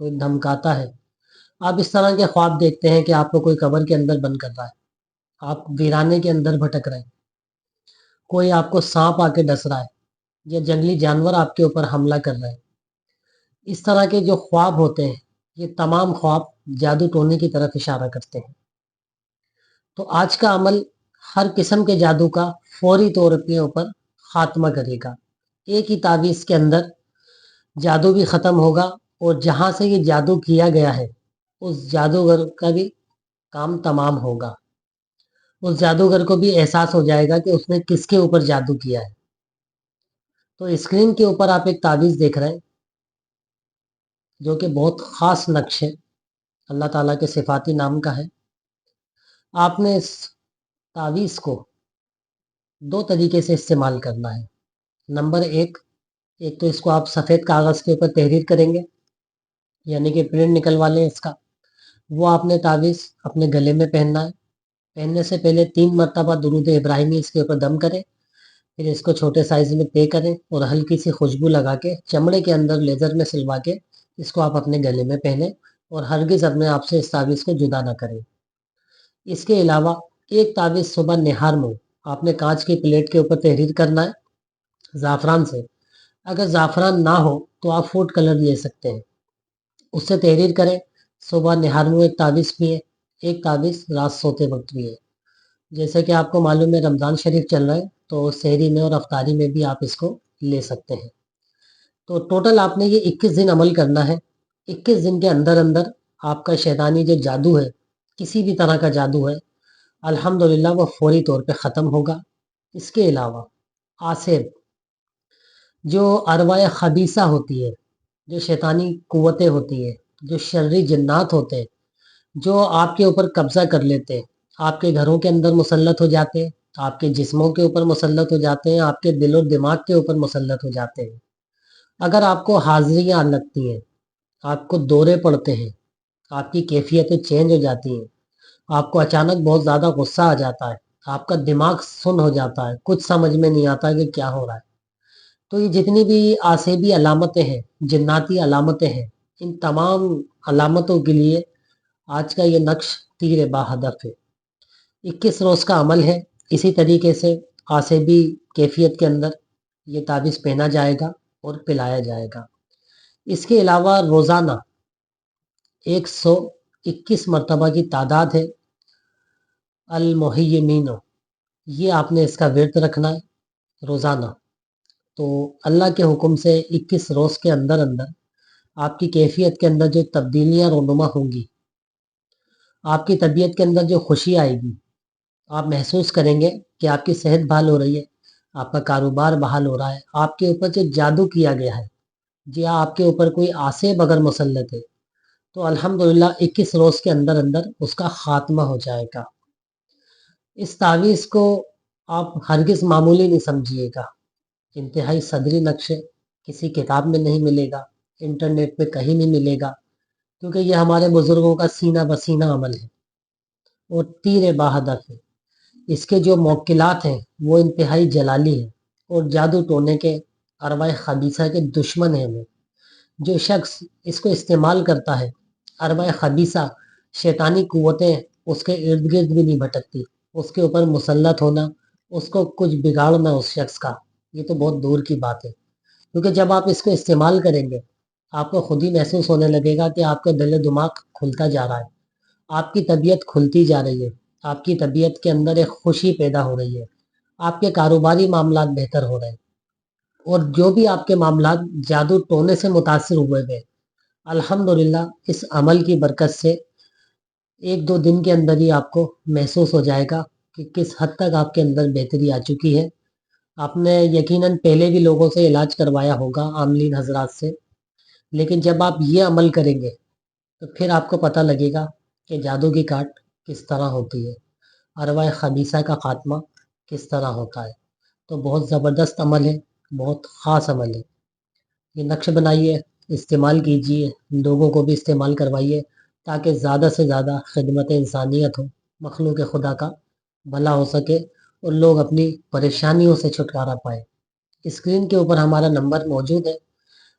کوئی دھمکاتا ہے، آپ اس طرح کے خواب دیکھتے ہیں کہ آپ کو کوئی قبر کے اندر بند کر رہا ہے، آپ ویرانے کے اندر بھٹک رہے ہیں، کوئی آپ کو سانپ آ کے ڈس رہا ہے یا جنگلی جانور آپ کے اوپر حملہ کر رہے ہیں، اس طرح کے جو خواب ہوتے ہیں یہ تمام خواب جادو ٹونے کی طرف اشارہ کرتے ہیں۔ تو آج کا عمل ہر قسم کے جادو کا فوری طور کے اوپر خاتمہ کرے گا۔ ایک ہی تعویذ کے اندر جادو بھی ختم ہوگا اور جہاں سے یہ جادو کیا گیا ہے اس جادوگر کا بھی کام تمام ہوگا، اس جادوگر کو بھی احساس ہو جائے گا کہ اس نے کس کے اوپر جادو کیا ہے۔ تو اسکرین کے اوپر آپ ایک تعویذ دیکھ رہے ہیں جو کہ بہت خاص نقش ہے، اللہ تعالیٰ کے صفاتی نام کا ہے۔ آپ نے اس تعویذ کو دو طریقے سے استعمال کرنا ہے۔ نمبر ایک تو اس کو آپ سفید کاغذ کے اوپر تحریر کریں گے، یعنی کہ پرنٹ نکلوا لیں اس کا، وہ آپ نے تعویذ اپنے گلے میں پہننا ہے۔ پہننے سے پہلے 3 مرتبہ درود ابراہیمی اس کے اوپر دم کریں، پھر اس کو چھوٹے سائز میں طے کریں اور ہلکی سی خوشبو لگا کے چمڑے کے اندر لیزر میں سلوا کے اس کو آپ اپنے گلے میں پہنیں اور ہرگز اپنے آپ سے اس تعویذ کو جدا نہ کریں۔ اس کے علاوہ ایک تعویذ صبح نہار میں آپ نے کانچ کی پلیٹ کے اوپر تحریر کرنا ہے زعفران سے۔ اگر زعفران نہ ہو تو آپ فوڈ کلر لے سکتے ہیں، اس سے تحریر کریں۔ صبح نہار میں ایک تعویذ پیے، ایک تعویذ رات سوتے وقت بھی ہے۔ جیسے کہ آپ کو معلوم ہے رمضان شریف چل رہا ہے تو سحری میں اور افطاری میں بھی آپ اس کو لے سکتے ہیں۔ تو ٹوٹل آپ نے یہ 21 دن عمل کرنا ہے۔ 21 دن کے اندر اندر آپ کا شیطانی جو جادو ہے، کسی بھی طرح کا جادو ہے، الحمدللہ وہ فوری طور پہ ختم ہوگا۔ اس کے علاوہ آصب جو ارواح خبیثہ ہوتی ہے، جو شیطانی قوتیں ہوتی ہیں، جو شرری جنات ہوتے ہیں، جو آپ کے اوپر قبضہ کر لیتے ہیں، آپ کے گھروں کے اندر مسلط ہو جاتے ہیں، آپ کے جسموں کے اوپر مسلط ہو جاتے ہیں، آپ کے دل و دماغ کے اوپر مسلط ہو جاتے ہیں۔ اگر آپ کو حاضریاں لگتی ہیں، آپ کو دورے پڑتے ہیں، آپ کی کیفیتیں چینج ہو جاتی ہیں، آپ کو اچانک بہت زیادہ غصہ آ جاتا ہے، آپ کا دماغ سن ہو جاتا ہے، کچھ سمجھ میں نہیں آتا کہ کیا ہو رہا ہے، تو یہ جتنی بھی آصبی علامتیں ہیں، جناتی علامتیں ہیں، ان تمام علامتوں کے لیے آج کا یہ نقش تیر با ہدف ہے۔ 21 روز کا عمل ہے۔ اسی طریقے سے آصبی کیفیت کے اندر یہ تعویذ پہنا جائے گا اور پلایا جائے گا۔ اس کے علاوہ روزانہ 121 مرتبہ کی تعداد ہے المحیمین، یہ آپ نے اس کا ورد رکھنا ہے روزانہ۔ تو اللہ کے حکم سے 21 روز کے اندر اندر آپ کی کیفیت کے اندر جو تبدیلیاں رونما ہوں گی، آپ کی طبیعت کے اندر جو خوشی آئے گی، آپ محسوس کریں گے کہ آپ کی صحت بحال ہو رہی ہے، آپ کا کاروبار بحال ہو رہا ہے، آپ کے اوپر جو جادو کیا گیا ہے، جی آپ کے اوپر کوئی آصب اگر مسلط ہے تو الحمدللہ 21 روز کے اندر اندر اس کا خاتمہ ہو جائے گا۔ اس تعویذ کو آپ ہرگز معمولی نہیں سمجھیے گا، انتہائی صدری نقش ہے، کسی کتاب میں نہیں ملے گا، انٹرنیٹ پہ کہیں نہیں ملے گا، کیونکہ یہ ہمارے بزرگوں کا سینہ بسینہ عمل ہے اور تیر با ہدف ہے۔ اس کے جو موکلات ہیں وہ انتہائی جلالی ہیں اور جادو ٹونے کے ارواح خبیثہ کے دشمن ہیں وہ۔ جو شخص اس کو استعمال کرتا ہے، ارواح خبیثہ شیطانی قوتیں اس کے ارد گرد بھی نہیں بھٹکتی، اس کے اوپر مسلط ہونا، اس کو کچھ بگاڑنا اس شخص کا، یہ تو بہت دور کی بات ہے۔ کیونکہ جب آپ اس کو استعمال کریں گے آپ کو خود ہی محسوس ہونے لگے گا کہ آپ کا دل و دماغ کھلتا جا رہا ہے، آپ کی طبیعت کھلتی جا رہی ہے، آپ کی طبیعت کے اندر ایک خوشی پیدا ہو رہی ہے، آپ کے کاروباری معاملات بہتر ہو رہے ہیں، اور جو بھی آپ کے معاملات جادو ٹونے سے متاثر ہوئے تھے، الحمدللہ اس عمل کی برکت سے 1-2 دن کے اندر ہی آپ کو محسوس ہو جائے گا کہ کس حد تک آپ کے اندر بہتری آ چکی ہے۔ آپ نے یقیناً پہلے بھی لوگوں سے علاج کروایا ہوگا، عاملین حضرات سے، لیکن جب آپ یہ عمل کریں گے تو پھر آپ کو پتہ لگے گا کہ جادو کی کاٹ کس طرح ہوتی ہے، ارواح خبیثہ کا خاتمہ کس طرح ہوتا ہے۔ تو بہت زبردست عمل ہے، بہت خاص عمل ہے۔ یہ نقش بنائیے، استعمال کیجیے، لوگوں کو بھی استعمال کروائیے تاکہ زیادہ سے زیادہ خدمت انسانیت ہو، مخلوق خدا کا بھلا ہو سکے اور لوگ اپنی پریشانیوں سے چھٹکارا پائیں۔ اسکرین کے اوپر ہمارا نمبر موجود ہے،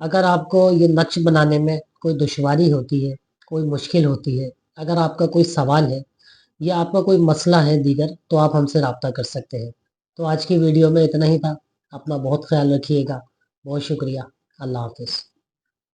اگر آپ کو یہ نقش بنانے میں کوئی دشواری ہوتی ہے، کوئی مشکل ہوتی ہے، اگر آپ کا کوئی سوال ہے یا آپ کا کوئی مسئلہ ہے دیگر، تو آپ ہم سے رابطہ کر سکتے ہیں۔ تو آج کی ویڈیو میں اتنا ہی تھا۔ اپنا بہت خیال رکھیے گا۔ بہت شکریہ۔ اللہ حافظ۔